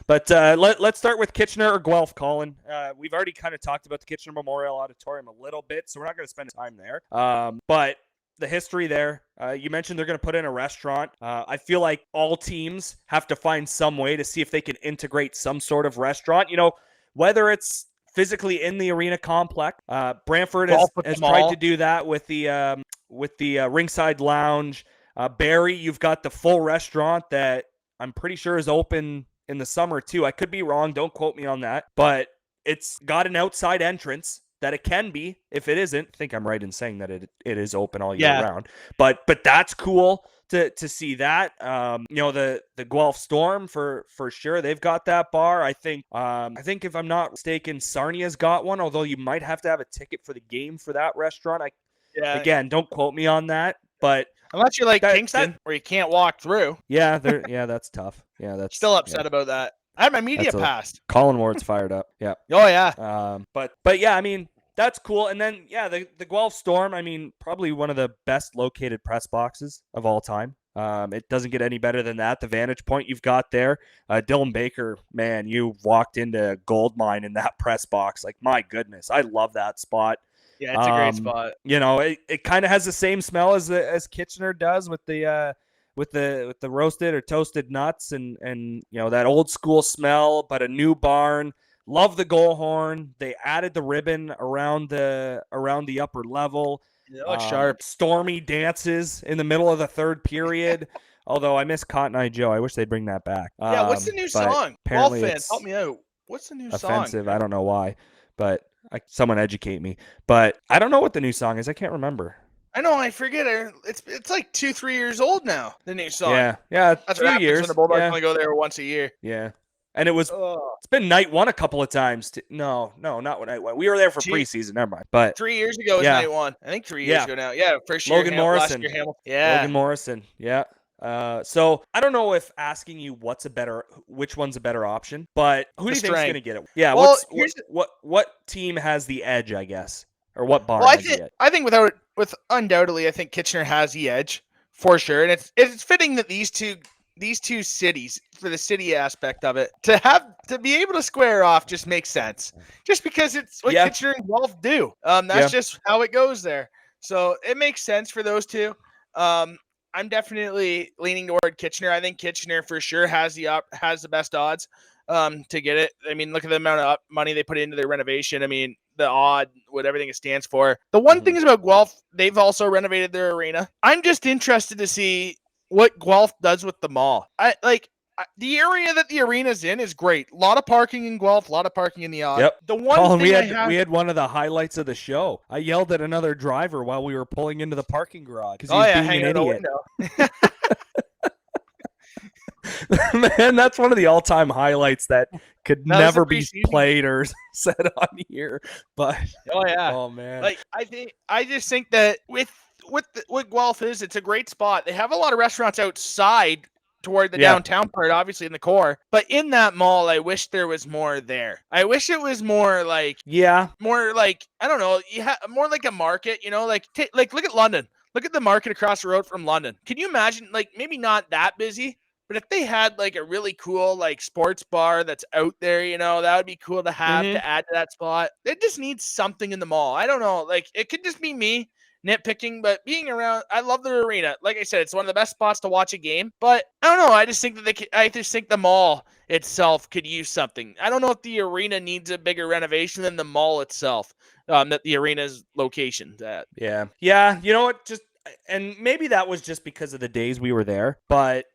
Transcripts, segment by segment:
But let's start with Kitchener or Guelph, Colin. We've already kind of talked about the Kitchener Memorial Auditorium a little bit, so we're not going to spend time there. But the history there, you mentioned they're going to put in a restaurant. I feel like all teams have to find some way to see if they can integrate some sort of restaurant. Whether it's physically in the arena complex. Brantford has tried to do that with the ringside lounge. Barrie, you've got the full restaurant that I'm pretty sure is open in the summer too. I could be wrong. Don't quote me on that. But it's got an outside entrance that it can be. If it isn't, I think I'm right in saying that it is open all year round. But that's cool to see that. The Guelph Storm for sure. They've got that bar. I think if I'm not mistaken, Sarnia's got one, although you might have to have a ticket for the game for that restaurant. Again, don't quote me on that, but unless you're like Kingston, where you can't walk through. Yeah, that's tough. Yeah, that's still upset about that. I had my media pass. Colin Ward's fired up. Yeah. Oh yeah. But yeah, I mean, that's cool. And then the Guelph Storm, I mean, probably one of the best located press boxes of all time. It doesn't get any better than that. The vantage point you've got there, Dylan Baker, man, you walked into gold mine in that press box. Like, my goodness, I love that spot. Yeah, it's a great spot. It kind of has the same smell as Kitchener does with the roasted or toasted nuts and that old school smell, but a new barn. Love the goal horn. They added the ribbon around the upper level. It looks sharp. Stormy dances in the middle of the third period. Although I miss Cotton Eye Joe. I wish they'd bring that back. Yeah, what's the new song? Apparently Golf fans, help me out. What's the new offensive. song? Offensive. I don't know why, but someone educate me. But I don't know what the new song is. I can't remember. I know, I forget it. It's like 2-3 years old now, the new song. Yeah. That's what happens years. when the Bulldogs only go there once a year. Yeah. And it's been night one a couple of times. No, not when night one. We were there for preseason. Never mind. But 3 years ago was night one. I think 3 years ago now. Yeah, first year. Logan Morrison. Last year, Hamilton. Yeah. Logan Morrison. Yeah. So I don't know if asking you which one's a better option, but who do you think's going to get it? Yeah. Well, what team has the edge, I guess, or what barn? Well, I think undoubtedly, I think Kitchener has the edge for sure, and it's fitting that these two cities, for the city aspect of it, to be able to square off just makes sense. Just because it's what Kitchener and Guelph do. That's just how it goes there. So it makes sense for those two. I'm definitely leaning toward Kitchener. I think Kitchener for sure has the best odds to get it. I mean, look at the amount of money they put into their renovation. I mean, the odd, what everything it stands for. The one thing is about Guelph, they've also renovated their arena. I'm just interested to see what Guelph does with the mall. The area that the arena's in is great. A lot of parking in Guelph, a lot of parking in the odd. Yep. The one Colin, thing we had one of the highlights of the show. I yelled at another driver while we were pulling into the parking garage because he's being an idiot. Man, that's one of the all-time highlights that could never be played or said on here. But oh man, I just think that with what Guelph is, it's a great spot. They have a lot of restaurants outside toward the downtown part, obviously in the core. But in that mall, I wish there was more there. I wish it was more like more like, I don't know, more like a market. Like look at London. Look at the market across the road from London. Can you imagine? Like, maybe not that busy, but if they had like a really cool like sports bar that's out there, that would be cool to have to add to that spot. It just needs something in the mall. I don't know. Like, it could just be me nitpicking, but being around, I love the arena. Like I said, it's one of the best spots to watch a game. But I don't know. I just think that the mall itself could use something. I don't know if the arena needs a bigger renovation than the mall itself. That the arena's location. Yeah. You know what? And maybe that was just because of the days we were there. But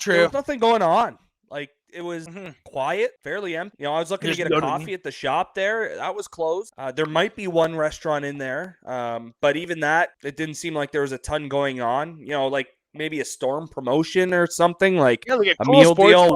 true. There was nothing going on. Like, it was quiet, fairly empty. I was looking to get a coffee at the shop there. That was closed. There might be one restaurant in there. But even that, it didn't seem like there was a ton going on. Like maybe a Storm promotion or something, like a meal deal,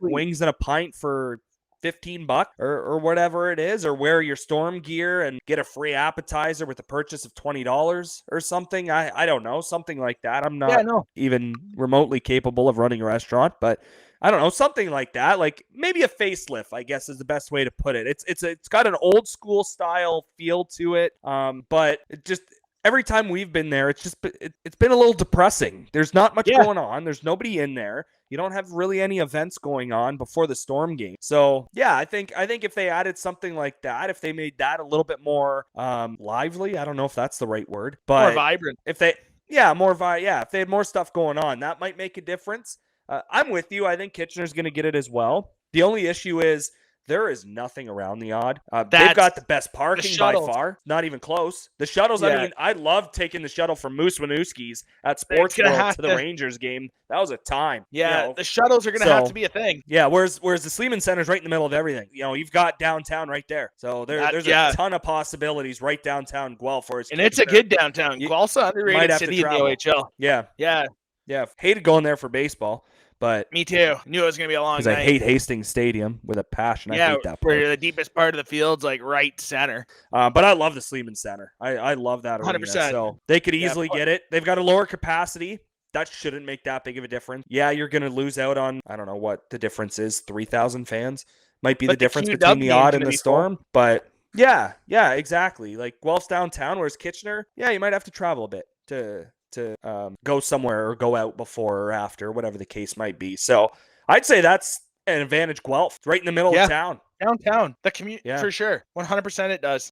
wings and a pint for $15 or whatever it is, or wear your Storm gear and get a free appetizer with a purchase of $20 or something. I don't know, something like that. I'm not even remotely capable of running a restaurant, but I don't know, something like that. Like maybe a facelift, I guess is the best way to put it. It's got an old school style feel to it. But it just, every time we've been there, it's just it's been a little depressing. There's not much going on. There's nobody in there. You don't have really any events going on before the Storm game. So yeah, I think if they added something like that, if they made that a little bit more lively, I don't know if that's the right word, but more vibrant. If they if they had more stuff going on, that might make a difference. I'm with you. I think Kitchener's going to get it as well. The only issue is there is nothing around the odd. They've got the best parking by far. Not even close. The shuttles, I mean, I loved taking the shuttle from Moose Winooski's at Sports World to the Rangers game. That was a time. Yeah, the shuttles are going to have to be a thing. Yeah, whereas the Sleeman Center's right in the middle of everything. You've got downtown right there. So there's a ton of possibilities right downtown Guelph. And it's a good downtown. Guelph's an underrated city in the OHL. Yeah. Hated going there for baseball. But me too. Knew it was going to be a long night. Because I hate Hastings Stadium with a passion. I hate that part. Where the deepest part of the field's like right center. But I love the Sleeman Center. I love that arena. 100%. So they could easily get it. They've got a lower capacity. That shouldn't make that big of a difference. Yeah, you're going to lose out on, I don't know what the difference is, 3,000 fans. Might be the difference between the Odd and the Storm. But yeah, exactly. Like Guelph's downtown, whereas Kitchener, you might have to travel a bit to go somewhere or go out before or after, whatever the case might be. So I'd say that's an advantage. Guelph, right in the middle of town. Downtown, the commute for sure. 100% it does.